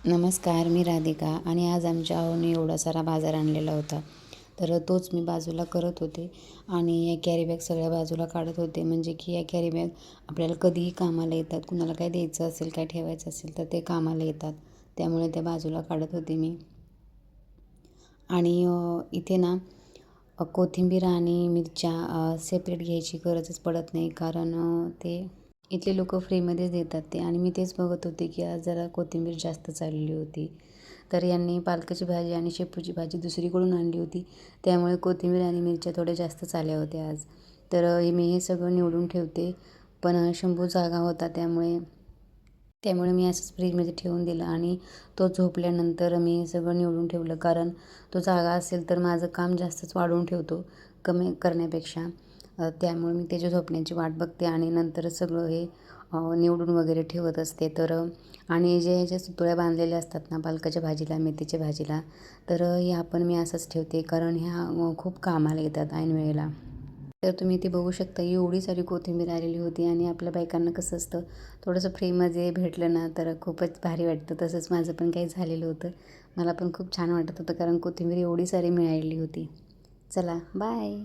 नमस्कार, मी राधिका आणि आज आमच्या आहोने एवढा सारा बाजार आणलेला होता. तर तोच मी बाजूला करत होते आणि या कॅरी बॅग सगळ्या बाजूला काढत होते. म्हणजे की या कॅरी बॅग आपल्याला कधीही कामाला येतात. कुणाला काय द्यायचं असेल, काय ठेवायचं असेल तर ते कामाला येतात. त्यामुळे त्या बाजूला काढत होते मी. आणि इथे ना कोथिंबीर आणि मिरच्या सेपरेट घ्यायची गरजच पडत नाही, कारण ते इथले लोकं फ्रीमध्येच देतात ते. आणि मी तेच बघत होते की आज जरा कोथिंबीर जास्त चालली होती. तर यांनी पालकाची भाजी आणि शेपूची भाजी दुसरीकडून आणली होती, त्यामुळे कोथिंबीर आणि मिरच्या थोड्या जास्तच आल्या होत्या आज. तर मी हे सगळं निवडून ठेवते. पण शंभू जागा होता, त्यामुळे त्यामुळे मी असंच फ्रीजमध्ये ठेवून दिलं आणि तो झोपल्यानंतर मी हे सगळं निवडून ठेवलं, कारण तो जागा असेल तर माझं काम जास्तच वाढवून ठेवतो कमी करण्यापेक्षा. त्यामुळे मी त्याच्या झोपण्याची वाट बघते आणि नंतरच सगळं हे निवडून वगैरे ठेवत असते. तर आणि जे ह्याच्या सुतळ्या बांधलेल्या असतात ना पालकाच्या भाजीला, मेथीच्या भाजीला, तर ह्या पण मी असंच ठेवते, कारण ह्या खूप कामाला येतात ऐन वेळेला. तर तुम्ही इथे बघू शकता एवढी सारी कोथिंबीर आलेली होती. आणि आपल्या बायकांना कसं असतं, थोडंसं फ्रीमध्ये भेटलं ना तर खूपच भारी वाटतं. तसंच माझं पण काही झालेलं होतं. मला पण खूप छान वाटत होतं, कारण कोथिंबीर एवढी सारी मिळालेली होती. चला बाय.